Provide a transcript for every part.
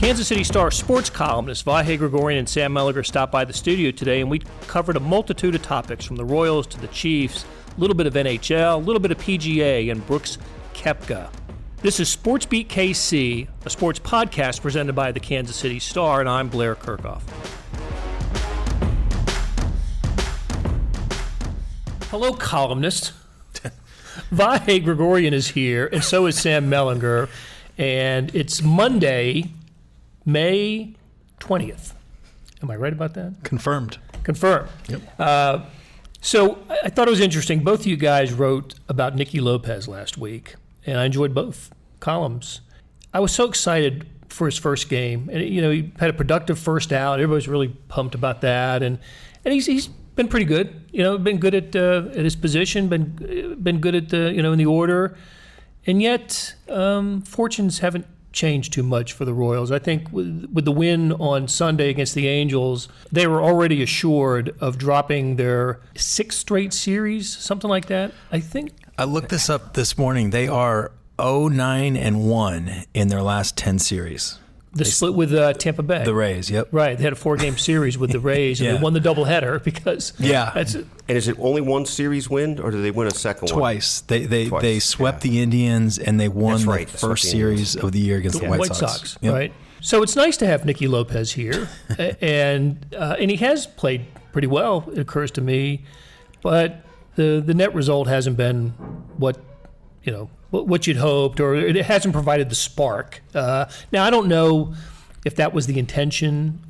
Kansas City Star sports columnists Vahe, Gregorian, and Sam Mellinger stopped by the studio today, and we covered a multitude of topics from the Royals to the Chiefs, a little bit of NHL, a little bit of PGA, and Brooks Koepka. This is Sports Beat KC, a sports podcast presented by the Kansas City Star, and I'm Blair Kerkhoff. Hello, columnist. Vahe Gregorian is here, and so is Sam Mellinger, and it's Monday, May 20th. Am I right about that? Confirmed. Yep. So I thought it was interesting. Both of you guys wrote about Nicky Lopez last week, and I enjoyed both columns. I was so excited for his first game. And, he had a productive first out. Everybody's really pumped about that. And he's been pretty good. Been good at his position, been good at in the order. And yet, fortunes haven't changed too much for the Royals. I think with the win on Sunday against the Angels, they were already assured of dropping their sixth straight series, something like that, I think. I looked this up this morning. They are 0-9-1 in their last 10 series. They split with Tampa Bay. The Rays, yep. Right. They had a 4-game series with the Rays, and Yeah. They won the doubleheader because that's it. And is it only one series win, or did they win a second Twice. one? Twice. They swept the Indians, and they won the first series of the year against the White Sox. Yep. Right. So it's nice to have Nicky Lopez here, and he has played pretty well, it occurs to me, but the net result hasn't been what you'd hoped, or it hasn't provided the spark. Now, I don't know if that was the intention.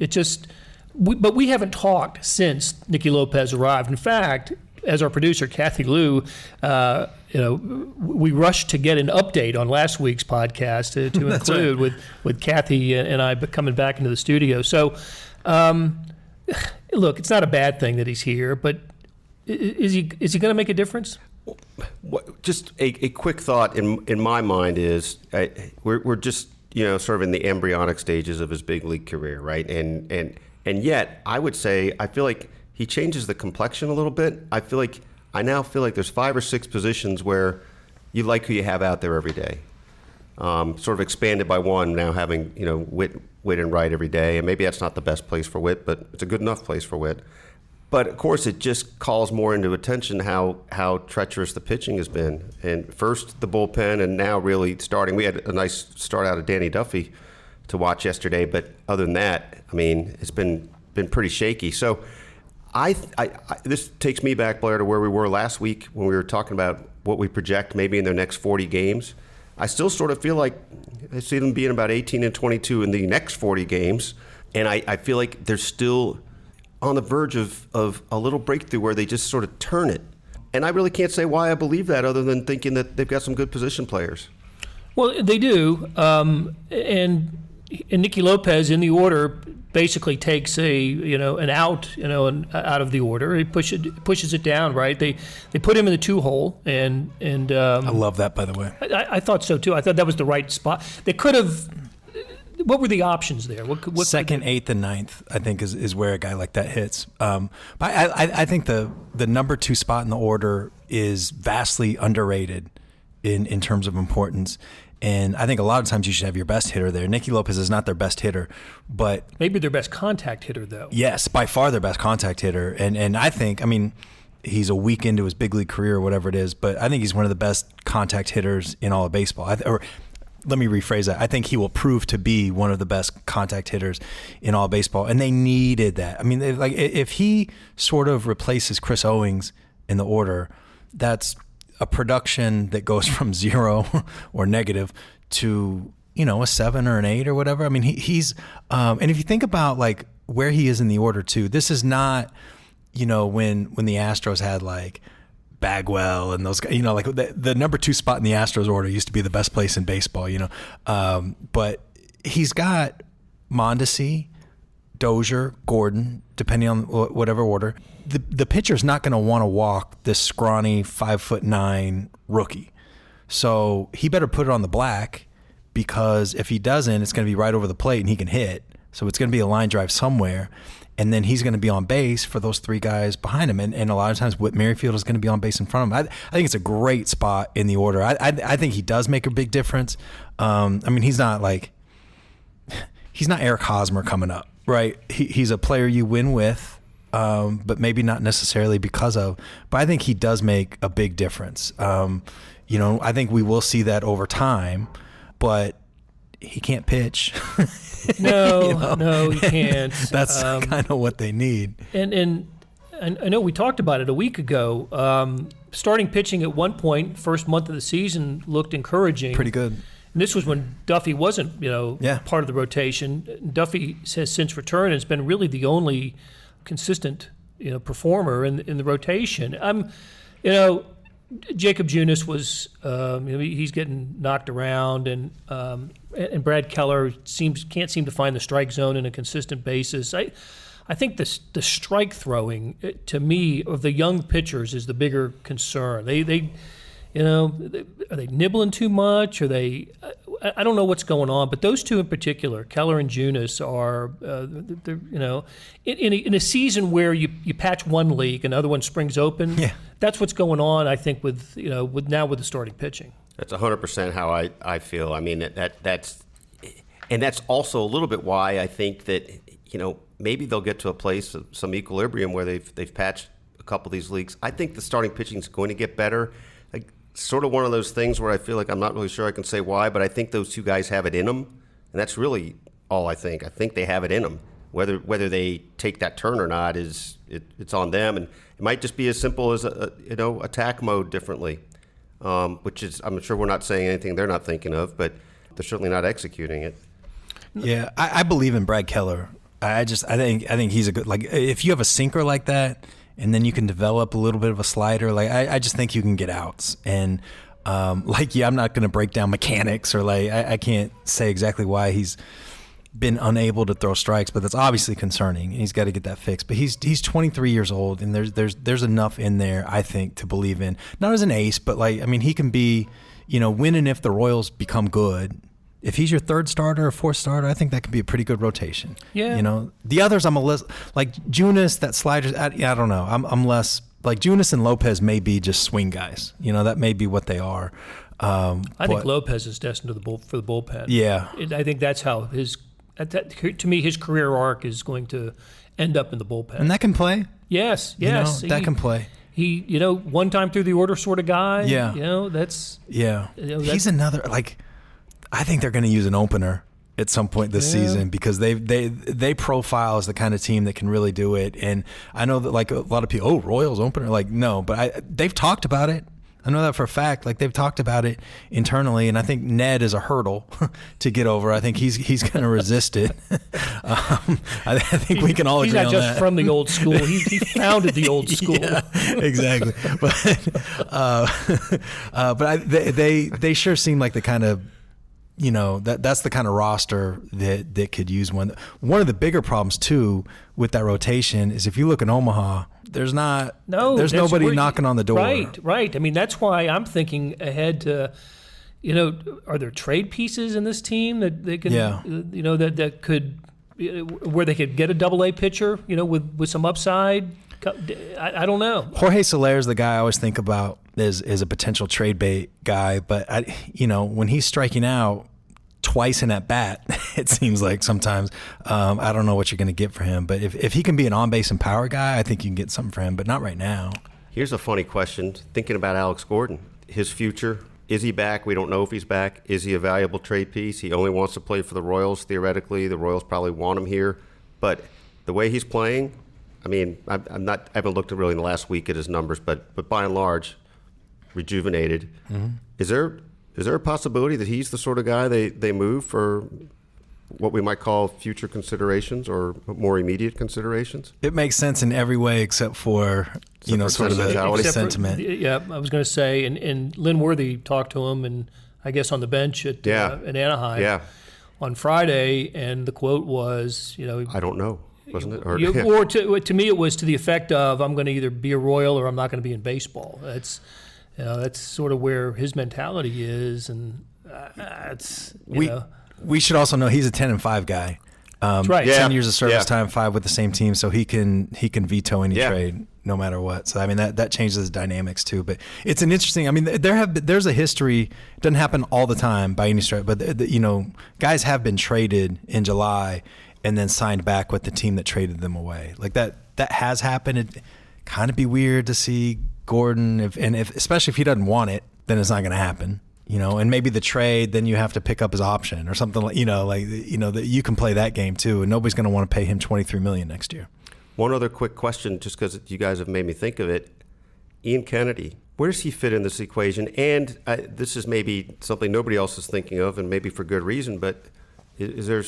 But we haven't talked since Nicky Lopez arrived. In fact, as our producer, Kathy Liu, we rushed to get an update on last week's podcast to include right. with Kathy and I coming back into the studio. So, look, it's not a bad thing that he's here, but is he going to make a difference? Just a quick thought in my mind is we're just sort of in the embryonic stages of his big league career, right? And yet I would say I feel like he changes the complexion a little bit. I now feel like there's 5 or 6 positions where you like who you have out there every day. Sort of expanded by one now having Witt and Wright every day, and maybe that's not the best place for Witt, but it's a good enough place for Witt. But, of course, it just calls more into attention how treacherous the pitching has been. And first the bullpen, and now really starting. We had a nice start out of Danny Duffy to watch yesterday. But other than that, it's been pretty shaky. So this takes me back, Blair, to where we were last week when we were talking about what we project maybe in their next 40 games. I still sort of feel like I see them being about 18-22 in the next 40 games. And I feel like they're still on the verge of a little breakthrough where they just sort of turn it. And I really can't say why I believe that other than thinking that they've got some good position players. Well, they do. And Nicky Lopez in the order basically takes an out, out of the order. He pushes it down, right? They put him in the 2-hole and I love that, by the way. I thought so too. I thought that was the right spot. They could have. What were the options there? What Second, 8th, and 9th, I think, is where a guy like that hits. But I think the number 2 spot in the order is vastly underrated in terms of importance. And I think a lot of times you should have your best hitter there. Nicky Lopez is not their best hitter, but maybe their best contact hitter, though. Yes, by far their best contact hitter. And I think, he's a week into his big league career or whatever it is, but I think he's one of the best contact hitters in all of baseball. Let me rephrase that. I think he will prove to be one of the best contact hitters in all baseball, and they needed that. If he sort of replaces Chris Owings in the order, that's a production that goes from 0 or negative to a 7 or an 8 or whatever. He's and if you think about where he is in the order too, this is not when the Astros had Bagwell and those guys, the number 2 spot in the Astros order used to be the best place in baseball, but he's got Mondesi, Dozier, Gordon, depending on whatever order. The pitcher's not going to want to walk this scrawny 5'9" rookie. So he better put it on the black, because if he doesn't, it's going to be right over the plate and he can hit. So it's going to be a line drive somewhere. And then he's going to be on base for those 3 guys behind him. And a lot of times Whit Merrifield is going to be on base in front of him. I think it's a great spot in the order. I think he does make a big difference. He's not he's not Eric Hosmer coming up, right? He's a player you win with, but maybe not necessarily because of. But I think he does make a big difference. I think we will see that over time, but he can't pitch. No, no, he can't. That's kind of what they need. And I know we talked about it a week ago. Starting pitching at one point, first month of the season, looked encouraging. Pretty good. And this was when Duffy wasn't, part of the rotation. Duffy has since returned and has been really the only consistent, performer in the rotation. Jacob Junis was, he's getting knocked around, and Brad Keller can't seem to find the strike zone in a consistent basis. I think the strike throwing, to me, of the young pitchers is the bigger concern. Are they nibbling too much? Are they? I don't know what's going on, but those two in particular, Keller and Junis, are in a season where you patch one leak and the other one springs open. Yeah. That's what's going on. I think with the starting pitching. That's 100% how I feel. I mean that's also a little bit why I think that maybe they'll get to a place of some equilibrium where they've patched a couple of these leaks. I think the starting pitching is going to get better. Sort of one of those things where I feel like I'm not really sure I can say why, but I think those two guys have it in them, and that's really all I think. I think they have it in them. Whether they take that turn or not it's on them, and it might just be as simple as attack mode differently, which is I'm sure we're not saying anything they're not thinking of, but they're certainly not executing it. Yeah, I believe in Brad Keller. I think he's a good, if you have a sinker like that, and then you can develop a little bit of a slider. I just think you can get outs. And I'm not going to break down mechanics or I can't say exactly why he's been unable to throw strikes, but that's obviously concerning. And he's got to get that fixed. But he's 23 years old, and there's enough in there, I think, to believe in. Not as an ace, but he can be, winning if the Royals become good. If he's your third starter or fourth starter, I think that could be a pretty good rotation. Yeah. The others, I'm a less like Junis, that sliders. I don't know. I'm less like Junis and Lopez may be just swing guys. That may be what they are. I think Lopez is destined for the bullpen. Yeah. I think that's how to me, his career arc is going to end up in the bullpen. And that can play. Yes. That can play. He, one time through the order sort of guy. Yeah. That's. Yeah. He's another I think they're going to use an opener at some point this season because they profile as the kind of team that can really do it. And I know that a lot of people, Royals opener, no, but they've talked about it. I know that for a fact. They've talked about it internally, and I think Ned is a hurdle to get over. I think he's going to resist it. I think we can all agree on that. He's not just from the old school. He founded the old school. Yeah, exactly. But they sure seem like the kind of that's the kind of roster that could use one. One of the bigger problems too with that rotation is if you look in Omaha, there's nobody knocking on the door. Right. I mean, that's why I'm thinking ahead to, are there trade pieces in this team that they can, that could, where they could get a Double-A pitcher, with some upside. I don't know. Jorge Soler is the guy I always think about as a potential trade bait guy, but when he's striking out twice in at bat, it seems like sometimes I don't know what you're going to get for him. But if he can be an on base and power guy, I think you can get something for him. But not right now. Here's a funny question: thinking about Alex Gordon, his future. Is he back? We don't know if he's back. Is he a valuable trade piece? He only wants to play for the Royals. Theoretically, the Royals probably want him here, but the way he's playing. I mean, I haven't looked at really in the last week at his numbers, but by and large, rejuvenated. Mm-hmm. Is there a possibility that he's the sort of guy they move for what we might call future considerations or more immediate considerations? It makes sense in every way except for sort of the sentiment. I was going to say, and Lynn Worthy talked to him, and I guess on the bench at in Anaheim on Friday, and the quote was, I don't know. Wasn't it? Or to me, it was to the effect of, I'm going to either be a Royal or I'm not going to be in baseball. That's sort of where his mentality is, and we should also know he's a 10-5 guy. That's right. 10 years of service time, 5 with the same team, so he can veto any trade. no matter what. So I mean that changes the dynamics too. But it's an interesting. I mean there's a history. It doesn't happen all the time by any stretch, but guys have been traded in July and then signed back with the team that traded them away. Like that has happened. It kind of be weird to see Gordon if especially if he doesn't want it, then it's not going to happen. And maybe the trade, then you have to pick up his option or something like that you can play that game too, and nobody's going to want to pay him $23 million next year. One other quick question, just because you guys have made me think of it. Ian Kennedy, where does he fit in this equation? And this is maybe something nobody else is thinking of, and maybe for good reason, but is there,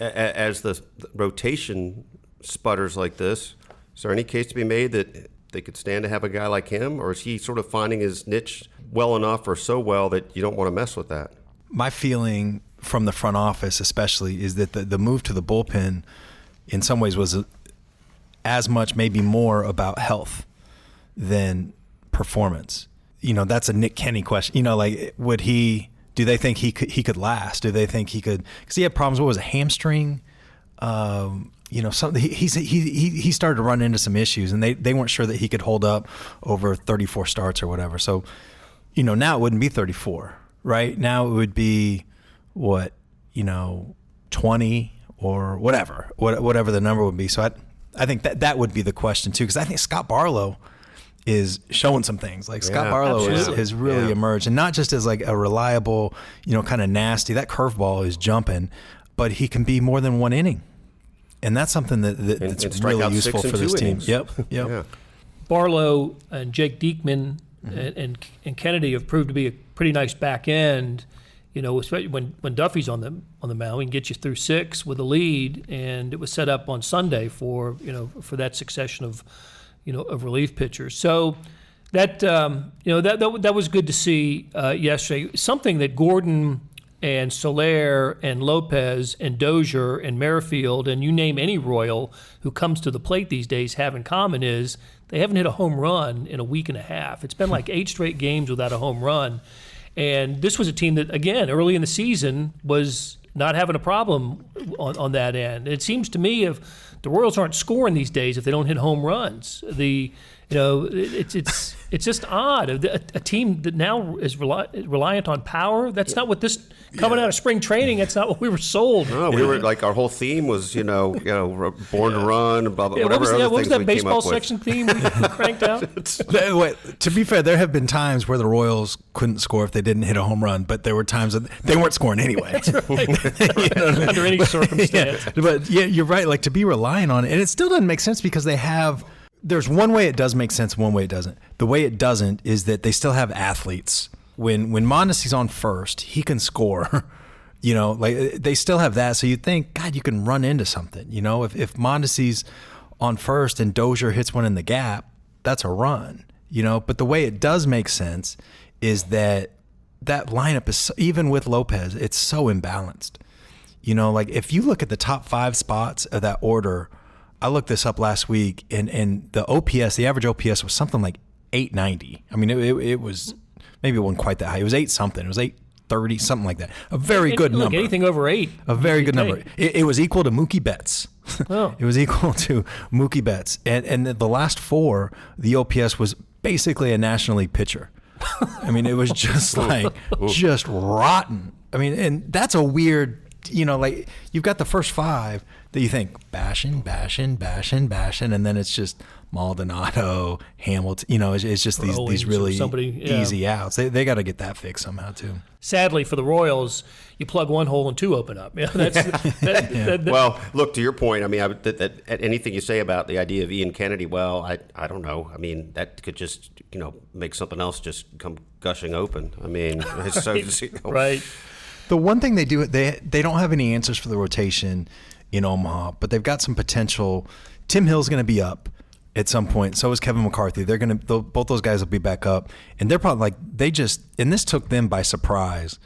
as the rotation sputters like this, is there any case to be made that they could stand to have a guy like him, or is he sort of finding his niche well enough or so well that you don't want to mess with that? My feeling from the front office especially is that the move to the bullpen in some ways was as much, maybe more, about health than performance. That's a Nick Kenny question. Do they think he could last? Do they think he could, because he had problems, what was it, hamstring? Something he started to run into some issues, and they weren't sure that he could hold up over 34 starts or whatever. So, now it wouldn't be 34, right? Now it would be 20 or whatever the number would be. So I think that would be the question too, because I think Scott Barlow is showing some things. Like Scott Barlow has really emerged, and not just as like a reliable, kind of nasty. That curveball is jumping, but he can be more than one inning. And that's something that's really useful for this team. Yep. Yeah. Barlow and Jake Diekman and Kennedy have proved to be a pretty nice back end. Especially when Duffy's on the mound, we can get you through 6 with a lead, and it was set up on Sunday for that succession of relief pitchers. So that was good to see yesterday. Something that Gordon and Soler and Lopez and Dozier and Merrifield and you name any Royal who comes to the plate these days have in common is they haven't hit a home run in a week and a half. It's been like 8 straight games without a home run. And this was a team that, again, early in the season was not having a problem on that end. It seems to me if the Royals aren't scoring these days if they don't hit home runs. It's just odd. A team that now is reliant on power. That's not what this coming out of spring training. That's not what we were sold. No, we were like our whole theme was born to run, blah, blah, whatever. What was that baseball section theme we cranked out? To be fair, there have been times where the Royals couldn't score if they didn't hit a home run, but there were times that they weren't scoring anyway. That's right. Under any circumstance. But you're right. Like to be relying on it, and it still doesn't make sense because they have. There's one way it does make sense, one way it doesn't. The way it doesn't is that they still have athletes. When Mondesi's on first, he can score. They still have that. So you think, God, you can run into something. If Mondesi's on first and Dozier hits one in the gap, that's a run. But the way it does make sense is that lineup is, even with Lopez, it's so imbalanced. If you look at the top 5 spots of that order, I looked this up last week, and the OPS, the average OPS was something like 890. I mean, it was, maybe it wasn't quite that high. It was 8 something. It was 830, something like that. A very good number. Anything over 8. A very good number. It was equal to Mookie Betts. Oh. It was equal to Mookie Betts. And the last 4, the OPS was basically a National League pitcher. I mean, it was just just rotten. I mean, and that's a weird, you've got the first 5 that you think bashing, and then it's just Maldonado, Hamilton. It's just these really easy outs. They got to get that fixed somehow too. Sadly for the Royals, you plug one hole and 2 open up. Well, look, to your point, I mean, that anything you say about the idea of Ian Kennedy, well, I don't know. I mean, that could just make something else just come gushing open. I mean, it's so right. The one thing they do, they don't have any answers for the rotation in Omaha, but they've got some potential. Tim Hill's going to be up at some point. So is Kevin McCarthy. Both those guys will be back up, and they're probably and this took them by surprise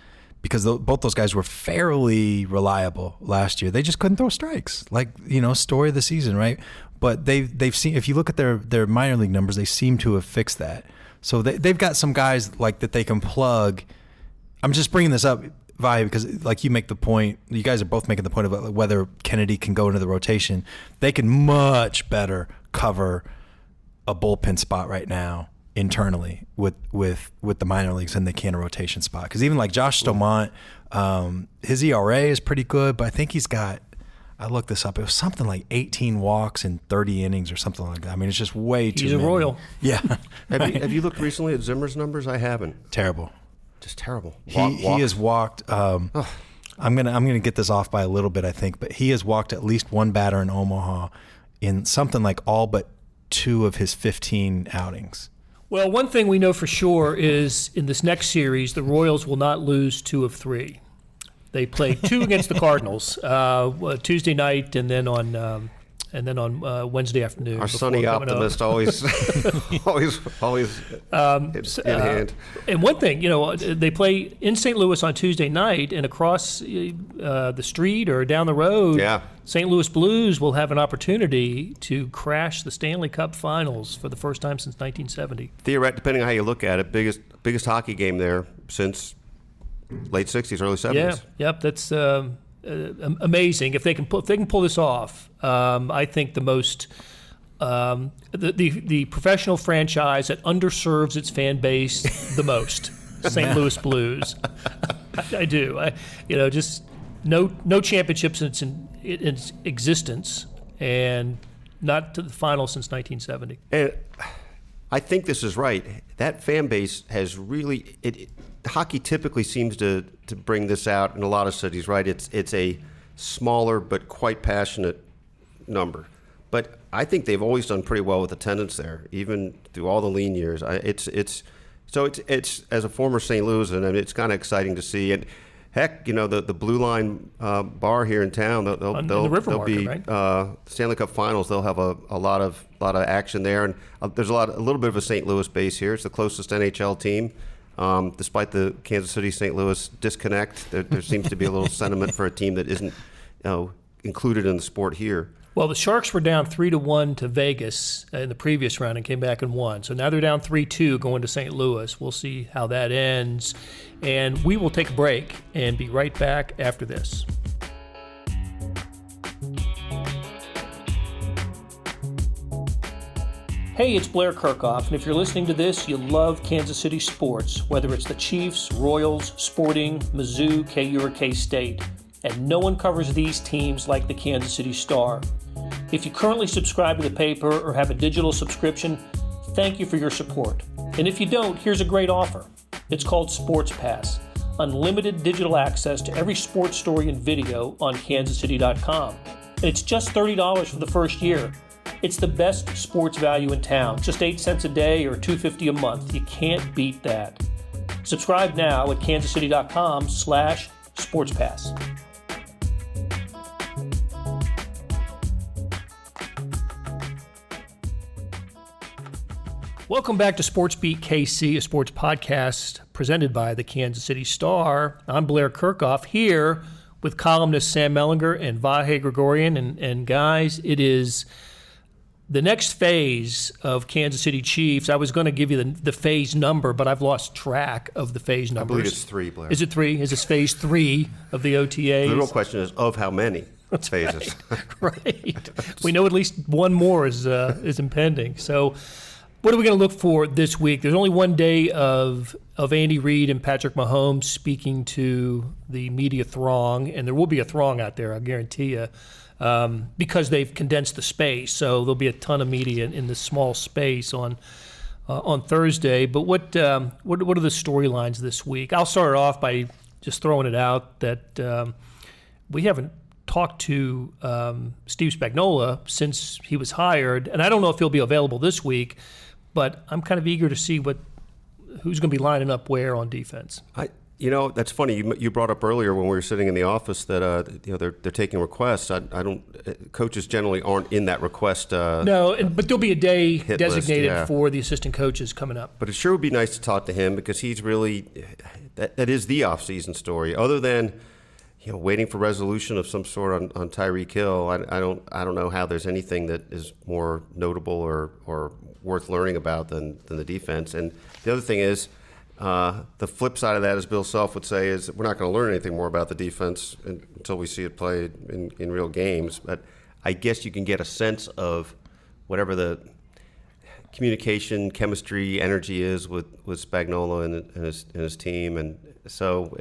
because both those guys were fairly reliable last year. They just couldn't throw strikes, story of the season, right? But they've seen, if you look at their minor league numbers, they seem to have fixed that. So they've got some guys that they can plug. I'm just bringing this up, Vahe, because you make the point, you guys are both making the point about whether Kennedy can go into the rotation. They can much better cover a bullpen spot right now internally with the minor leagues, and they can a rotation spot. Because even like Josh Stomont, his ERA is pretty good, but I think he's got, I looked this up, it was something like 18 walks in 30 innings or something like that. I mean, it's just way too many. He's a Royal. Yeah. Have you looked recently at Zimmer's numbers? I haven't. Terrible. Just terrible. He has walked. I'm gonna get this off by a little bit, I think, but he has walked at least one batter in Omaha in something like all but 2 of his 15 outings. Well, one thing we know for sure is in this next series, the Royals will not lose 2 of 3. They play 2 against the Cardinals Tuesday night, and then on Wednesday afternoon. Our sunny optimist always in hand. And one thing, they play in St. Louis on Tuesday night, and across the street or down the road, St. Louis Blues will have an opportunity to crash the Stanley Cup Finals for the first time since 1970. Theoretically, depending on how you look at it, biggest hockey game there since late 60s, early 70s. Yeah, yep, that's amazing. If they can pull this off, I think the most the professional franchise that underserves its fan base the most, St. Louis Blues. I do. Just no championships in its existence, and not to the final since 1970. And I think this is right. That fan base has really hockey typically seems to bring this out in a lot of cities, right? It's a smaller but quite passionate number. But I think they've always done pretty well with attendance there, even through all the lean years. It's as a former St. Louisan, I mean, it's kind of exciting to see. And heck, the Blue Line bar here in town, they'll be right? Stanley Cup Finals. They'll have a lot of action there, and there's a little bit of a St. Louis base here. It's the closest NHL team. Despite the Kansas City-St. Louis disconnect, there seems to be a little sentiment for a team that isn't included in the sport here. Well, the Sharks were down 3-1 to Vegas in the previous round and came back and won. So now they're down 3-2 going to St. Louis. We'll see how that ends. And we will take a break and be right back after this. Hey, it's Blair Kerkhoff, and if you're listening to this, you love Kansas City sports, whether it's the Chiefs, Royals, Sporting, Mizzou, KU, or K-State. And no one covers these teams like the Kansas City Star. If you currently subscribe to the paper or have a digital subscription, thank you for your support. And if you don't, here's a great offer. It's called Sports Pass, unlimited digital access to every sports story and video on kansascity.com. And it's just $30 for the first year. It's the best sports value in town, just 8 cents a day or $2.50 a month. You can't beat that. Subscribe now at kansascity.com/sportspass. Welcome back to Sports Beat KC, a sports podcast presented by the Kansas City Star. I'm Blair Kerkhoff here with columnist Sam Mellinger and Vahe Gregorian. And guys, it is the next phase of Kansas City Chiefs. I was going to give you the phase number, but I've lost track of the phase numbers. I believe it's 3, Blair. Is it 3? Is this phase 3 of the OTAs? The real question is of how many phases. Right. We know at least one more is impending. So what are we going to look for this week? There's only one day of Andy Reid and Patrick Mahomes speaking to the media throng, and there will be a throng out there, I guarantee you. Because they've condensed the space, so there'll be a ton of media in this small space on Thursday. But what are the storylines this week? I'll start it off by just throwing it out that we haven't talked to Steve Spagnuolo since he was hired, and I don't know if he'll be available this week, but I'm kind of eager to see who's going to be lining up where on defense. That's funny. You brought up earlier when we were sitting in the office that they're taking requests. Coaches generally aren't in that request. No, but there'll be a day designated list, for the assistant coaches coming up. But it sure would be nice to talk to him because he's really that is the off-season story. Other than waiting for resolution of some sort on Tyreek Hill, I don't know how there's anything that is more notable or worth learning about than the defense. And the other thing is. The flip side of that, as Bill Self would say, is we're not going to learn anything more about the defense until we see it played in real games. But I guess you can get a sense of whatever the communication, chemistry, energy is with Spagnuolo and his team, and so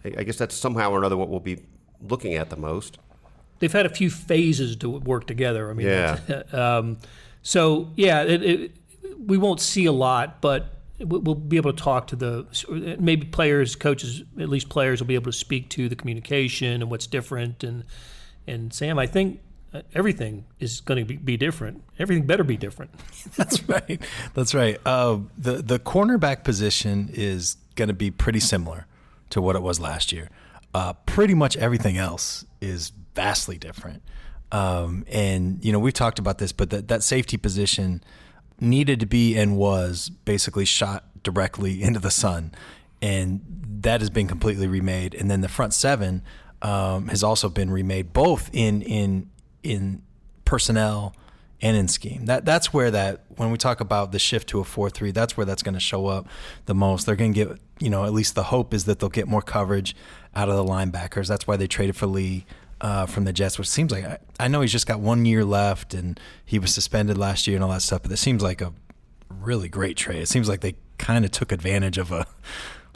I guess that's somehow or another what we'll be looking at the most. They've had a few phases to work together. I mean, yeah. So yeah, we won't see a lot, but we'll be able to talk to maybe players, coaches, at least players will be able to speak to the communication and what's different. And Sam, I think everything is going to be different. Everything better be different. That's right. That's right. The cornerback position is going to be pretty similar to what it was last year. Pretty much everything else is vastly different. And, we've talked about this, but that safety position needed to be and was basically shot directly into the sun. And that has been completely remade. And then the front seven has also been remade, both in personnel and in scheme. That's where when we talk about the shift to a 4-3, that's where that's going to show up the most. They're going to get, at least the hope is that they'll get more coverage out of the linebackers. That's why they traded for Lee from the Jets, which seems like, I know he's just got 1 year left and he was suspended last year and all that stuff, but it seems like a really great trade. It seems like they kind of took advantage of a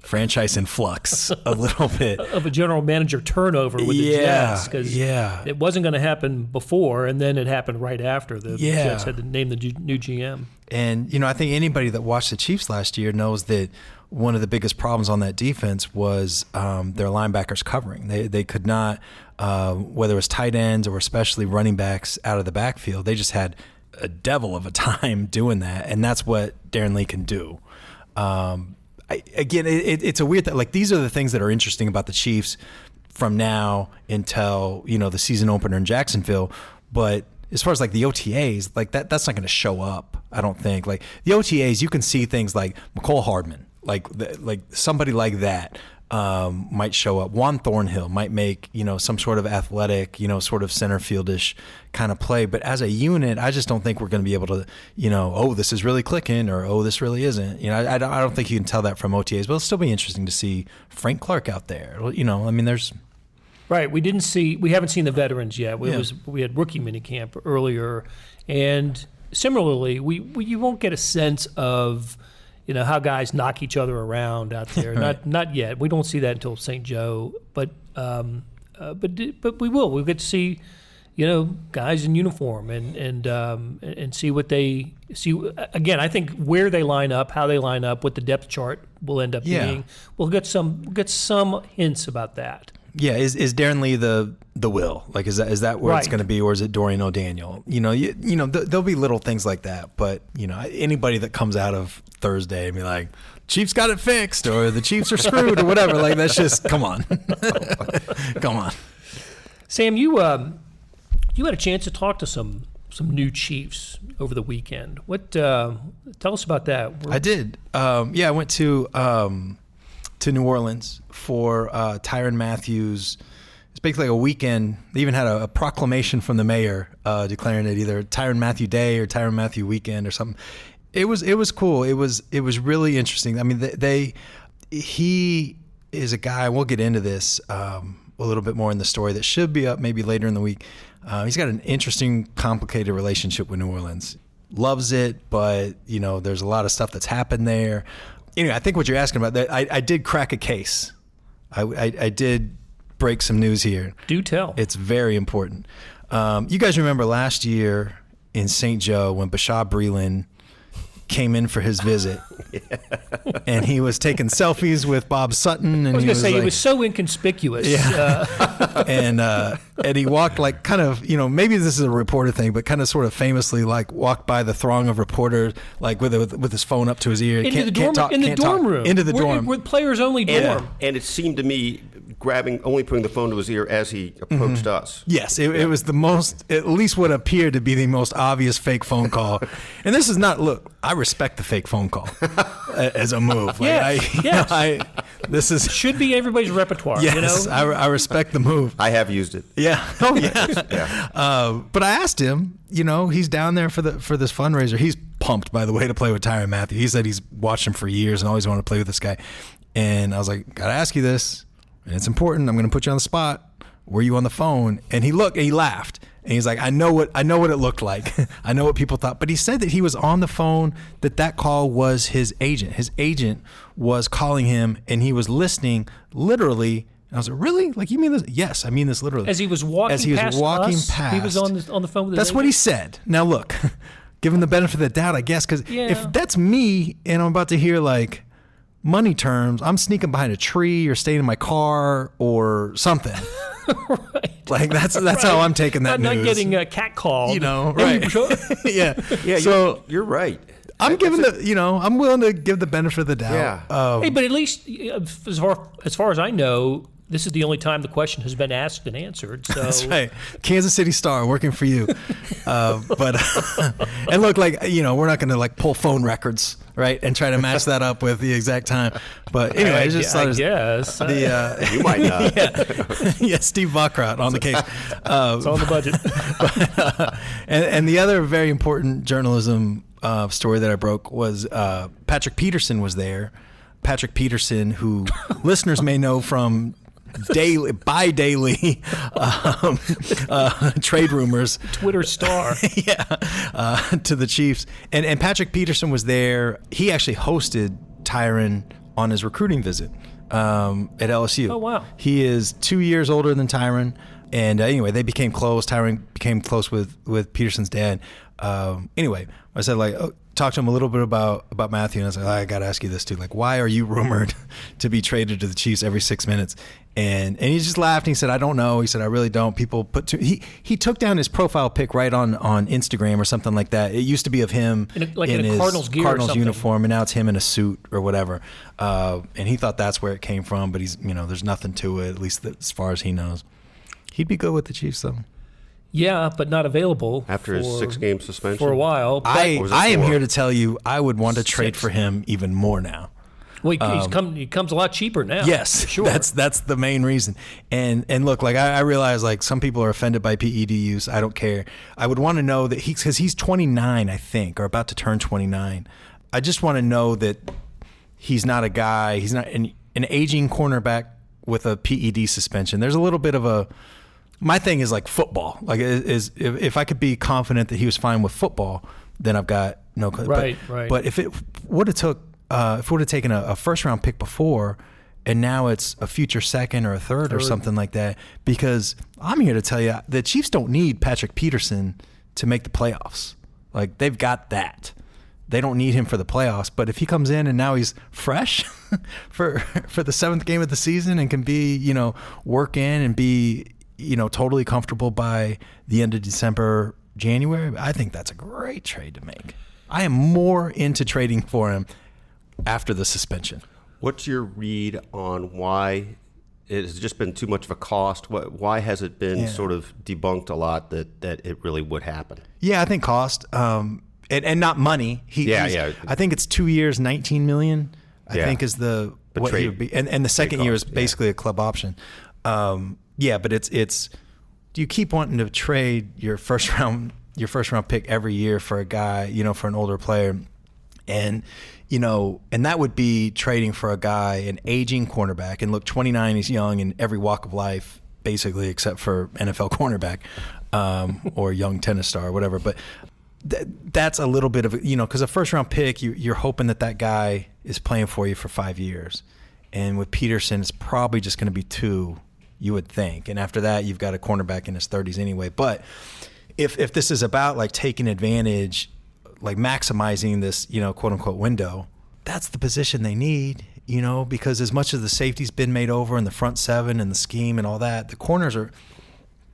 franchise in flux a little bit. Of a general manager turnover with the Jets, because it wasn't going to happen before, and then it happened right after. The Jets had to name the new GM. And, I think anybody that watched the Chiefs last year knows that one of the biggest problems on that defense was their linebackers covering. They could not, whether it was tight ends or especially running backs out of the backfield, they just had a devil of a time doing that, and that's what Darren Lee can do. It's a weird thing. Like, these are the things that are interesting about the Chiefs from now until, the season opener in Jacksonville. But as far as like the OTAs, like that's not going to show up, I don't think. Like the OTAs, you can see things like McCole Hardman, like somebody like that might show up. Juan Thornhill might make, some sort of athletic, sort of center fieldish kind of play. But as a unit, I just don't think we're going to be able to, oh, this is really clicking, or oh, this really isn't. I don't think you can tell that from OTAs. But it'll still be interesting to see Frank Clark out there. There's. Right, we haven't seen the veterans yet. We had rookie minicamp earlier, and similarly, you won't get a sense of how guys knock each other around out there. Right. Not yet. We don't see that until St. Joe, but we will. We'll get to see guys in uniform and see what they see. Again, I think where they line up, how they line up, what the depth chart will end up being. We'll get some hints about that. Yeah, is Darren Lee the will? Like, is that where it's going to be, or is it Dorian O'Daniel? There'll be little things like that. But anybody that comes out of Thursday and be like, Chiefs got it fixed, or the Chiefs are screwed, or whatever, like, that's just come on, come on. Sam, you had a chance to talk to some new Chiefs over the weekend. What? Tell us about that. I did. I went to New Orleans for Tyrann Mathieu's. It's basically like a weekend. They even had a proclamation from the mayor declaring it either Tyrann Mathieu Day or Tyrann Mathieu Weekend or something. It was cool. It was really interesting. I mean, he is a guy. We'll get into this a little bit more in the story that should be up maybe later in the week. He's got an interesting, complicated relationship with New Orleans. Loves it, but there's a lot of stuff that's happened there. Anyway, I think what you're asking about, that I did crack a case. I did break some news here. Do tell. It's very important. You guys remember last year in St. Joe when Bashaw Breeland came in for his visit, and he was taking selfies with Bob Sutton. And I was going to say, he was so inconspicuous. Yeah. And he walked like kind of, maybe this is a reporter thing, but kind of sort of famously like walked by the throng of reporters like with his phone up to his ear. Into the dorm room. Into the dorm. With players only dorm. And it seemed to me only putting the phone to his ear as he approached us. Yes, it was the most, at least what appeared to be the most obvious fake phone call. And this is not, look, I respect the fake phone call as a move. Like, this is should be everybody's repertoire. Yes, I respect the move. I have used it. Yeah. Oh yeah. Yeah. But I asked him. He's down there for this fundraiser. He's pumped, by the way, to play with Tyrann Mathieu. He said he's watched him for years and always wanted to play with this guy. And I was like, gotta ask you this, and it's important. I'm going to put you on the spot. Were you on the phone? And he laughed. And he's like, I know what it looked like. I know what people thought. But he said that he was on the phone, that call was his agent. His agent was calling him, and he was listening literally. And I was like, really? Like, you mean this? Yes, I mean this literally. As he was walking past us, he was on the phone with his That's agent? what he said. Now, look, give him the benefit of the doubt, I guess, because if that's me and I'm about to hear, like, money terms, I'm sneaking behind a tree or staying in my car or something. Right. Like that's how I'm taking that news. Not getting a cat call. Right. Yeah. So you're right. I'm I'm willing to give the benefit of the doubt. Yeah. Hey, but at least as far as I know, this is the only time the question has been asked and answered. So that's right. Kansas City Star working for you. But and look, like, we're not going to like pull phone records, right, and try to match that up with the exact time. But anyway, I guess you might not. Yeah, Steve Baccarat on the case. It's on the budget. And the other very important journalism story that I broke was Patrick Peterson was there. Patrick Peterson, who listeners may know from daily trade rumors, Twitter star, to the Chiefs, and Patrick Peterson was there. He actually hosted Tyrann on his recruiting visit at LSU. Oh wow! He is 2 years older than Tyrann, and anyway, they became close. Tyrann became close with Peterson's dad. Anyway, I said talk to him a little bit about Mathieu, and I was like, I got to ask you this too. Like, why are you rumored to be traded to the Chiefs every 6 minutes? And he just laughed. And he said, I don't know. He said, I really don't. People he took down his profile pic right on Instagram or something like that. It used to be of him in his Cardinals gear uniform, and now it's him in a suit or whatever. And he thought that's where it came from. But he's there's nothing to it, at least as far as he knows. He'd be good with the Chiefs though. Yeah, but not available after his 6-game suspension for a while. I am here to tell you, I would want to trade for him even more now. Well, he comes a lot cheaper now. Yes, sure. That's the main reason. And look, like I realize, like some people are offended by PED use. I don't care. I would want to know that because he's 29, I think, or about to turn 29. I just want to know that he's not a guy. He's not an aging cornerback with a PED suspension. There's a little bit of a. My thing is like football. Like, is if I could be confident that he was fine with football, then I've got no. Right. But if it would have taken a first round pick before, and now it's a future second or a third or something like that, because I'm here to tell you the Chiefs don't need Patrick Peterson to make the playoffs. Like, they've got that. They don't need him for the playoffs. But if he comes in and now he's fresh for the seventh game of the season and can be, work in and be, totally comfortable by the end of December, January, I think that's a great trade to make. I am more into trading for him after the suspension. What's your read on why it has just been too much of a cost? Why has it been sort of debunked a lot that it really would happen? Yeah, I think cost and not money. I think it's 2 years, $19 million. I think is the what he would be, and the second year is basically a club option. But it's do you keep wanting to trade your first round pick every year for a guy, for an older player, and that would be trading for a guy, an aging cornerback. And look, 29, he's young in every walk of life, basically, except for NFL cornerback or young tennis star or whatever. But that's a little bit of, because a first round pick, you're hoping that guy is playing for you for 5 years. And with Peterson, it's probably just going to be 2, you would think. And after that, you've got a cornerback in his 30s anyway. But if this is about like taking advantage, like maximizing this, quote unquote window, that's the position they need, because as much as the safety's been made over and the front seven and the scheme and all that, the corners are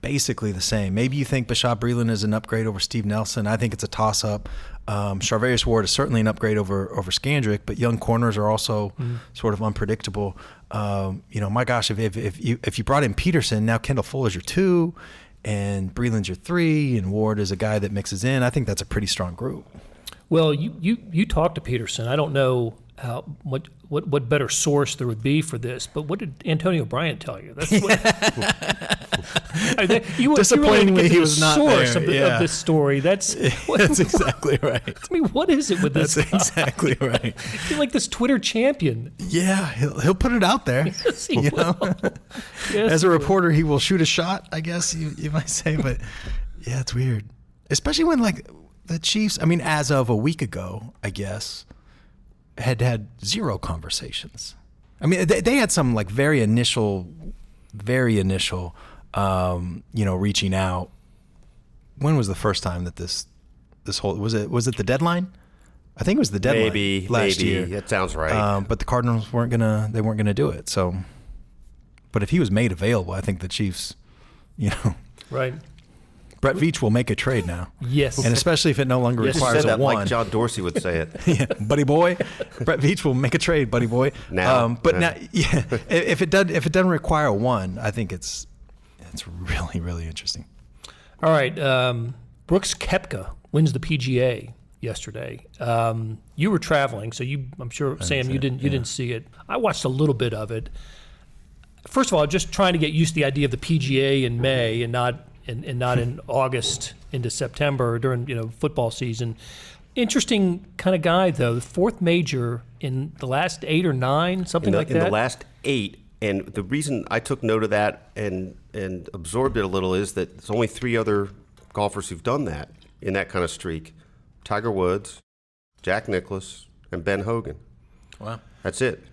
basically the same. Maybe you think Bashaud Breeland is an upgrade over Steve Nelson. I think it's a toss-up. Charvarius Ward is certainly an upgrade over Scandrick, but young corners are also sort of unpredictable. My gosh, if you brought in Peterson, now Kendall Fuller's your 2, and Breeland's your 3, and Ward is a guy that mixes in. I think that's a pretty strong group. Well, you talked to Peterson. I don't know what better source there would be for this, but what did Antonio Bryant tell you? That's what, disappointingly, he was not source there. Of this story. That's exactly right. I mean, what is it with this? That's exactly right. You're like this Twitter champion. Yeah, he'll put it out there. Yes, he will. Yes, As a reporter, he will shoot a shot, I guess you might say, but. Yeah, it's weird. Especially when, like, the Chiefs, I mean, as of a week ago, I guess, had zero conversations. I mean, they had some, like, very initial, reaching out. When was the first time that this whole, was it the deadline? I think it was the deadline last year. That sounds right. But the Cardinals weren't gonna do it. So, but if he was made available, I think the Chiefs, Right. Brett Veach will make a trade now. Yes. And especially if it no longer requires said a that one. like John Dorsey would say it. Yeah, buddy boy. Brett Veach will make a trade, buddy boy. Now. Now, if it doesn't require a one, I think it's really, really interesting. All right. Brooks Koepka wins the PGA yesterday. You were traveling, so I'm sure, Sam, you didn't see it. I watched a little bit of it. First of all, just trying to get used to the idea of the PGA in May and not in August into September during football season. Interesting kind of guy though. The fourth major in the last 8 or 9, something like that. In the last 8, and the reason I took note of that and absorbed it a little is that there's only 3 other golfers who've done that in that kind of streak: Tiger Woods, Jack Nicklaus, and Ben Hogan. Wow, that's it.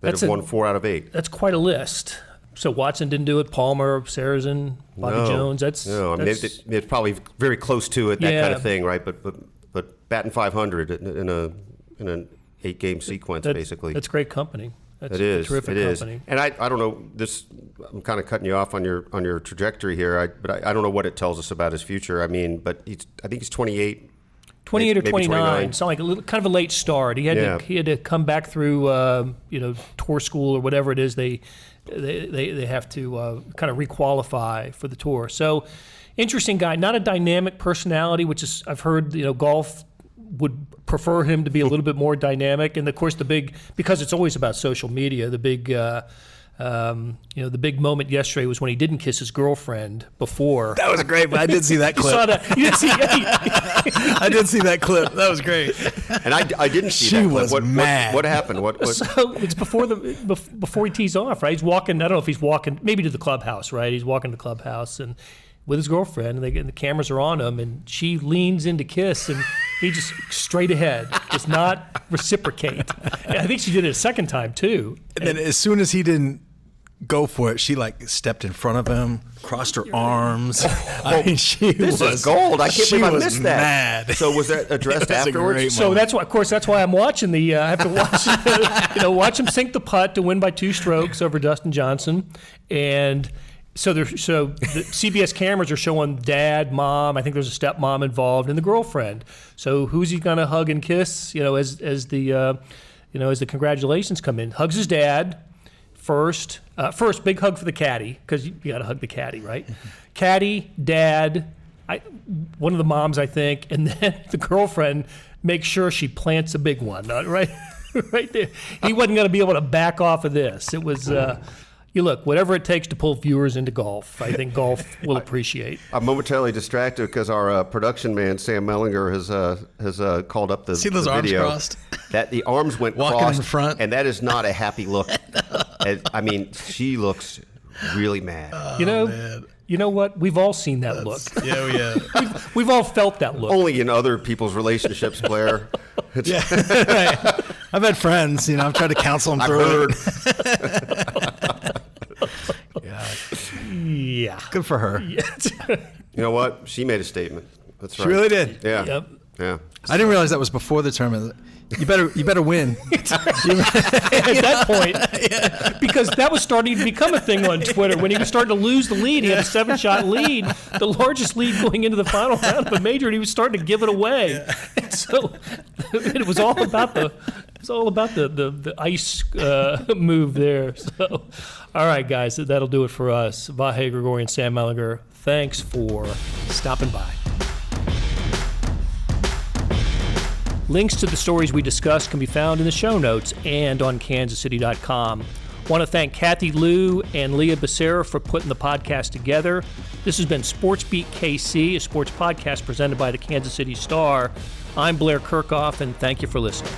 That have won 4 out of 8. That's quite a list. So Watson didn't do it. Palmer, Sarazen, Bobby Jones. It's probably very close to it. That kind of thing, right? But batting 500 in an 8-game sequence, basically. That's great company. That's it is. Terrific company. And I don't know this. I'm kind of cutting you off on your trajectory here. But I don't know what it tells us about his future. I mean, but I think he's 28. 28 or maybe 29. Sound like kind of a late start. He had to come back through tour school or whatever it is they have to kind of requalify for the tour. So interesting guy, not a dynamic personality, which is I've heard golf would prefer him to be a little bit more dynamic. And of course because it's always about social media, the big moment yesterday was when he didn't kiss his girlfriend before. That was great. I did see that clip. You saw that? You didn't see I did see that clip. That was great. And I didn't see that clip. She was mad. What happened? What? So it's before he tees off, right? He's walking. I don't know if he's walking, maybe to the clubhouse, right? He's walking to the clubhouse and with his girlfriend, and the cameras are on him, and she leans in to kiss, and he just straight ahead, does not reciprocate. And I think she did it a second time too. And then as soon as he didn't go for it, she stepped in front of him, crossed her arms. This is gold. I can't believe I missed that. Mad. So was that addressed afterwards? So that's why I'm watching I have to watch watch him sink the putt to win by 2 strokes over Dustin Johnson, and so the CBS cameras are showing dad, mom. I think there's a stepmom involved, and the girlfriend. So who's he gonna hug and kiss? As the congratulations come in, hugs his dad. First, big hug for the caddy, because you got to hug the caddy, right? Caddy, dad, one of the moms, I think, and then the girlfriend makes sure she plants a big one, right there. He wasn't going to be able to back off of this. It was, whatever it takes to pull viewers into golf, I think golf will appreciate. I'm momentarily distracted because our production man, Sam Mellinger, has called up the See those video. arms crossed? That the arms went walking crossed, in front, and that is not a happy look. I mean, she looks really mad. You know what? We've all seen that look. Yeah, we have. We've all felt that look. Only in other people's relationships, Blair. Yeah, right. I've had friends. I've tried to counsel them through it. Yeah. Good for her. Yes. You know what? She made a statement. That's right. She really did. Yeah. Yep. Yeah. I didn't realize that was before the tournament. You better win. At that point, because that was starting to become a thing on Twitter. When he was starting to lose the lead, he had a 7-shot lead, the largest lead going into the final round of a major, and he was starting to give it away. Yeah. And so it was all about the ice move there. So, all right, guys, that'll do it for us. Vahe, Gregorian, Sam Mellinger, thanks for stopping by. Links to the stories we discussed can be found in the show notes and on kansascity.com. Want to thank Kathy Liu and Leah Becerra for putting the podcast together. This has been Sports Beat KC, a sports podcast presented by the Kansas City Star. I'm Blair Kerkhoff, and thank you for listening.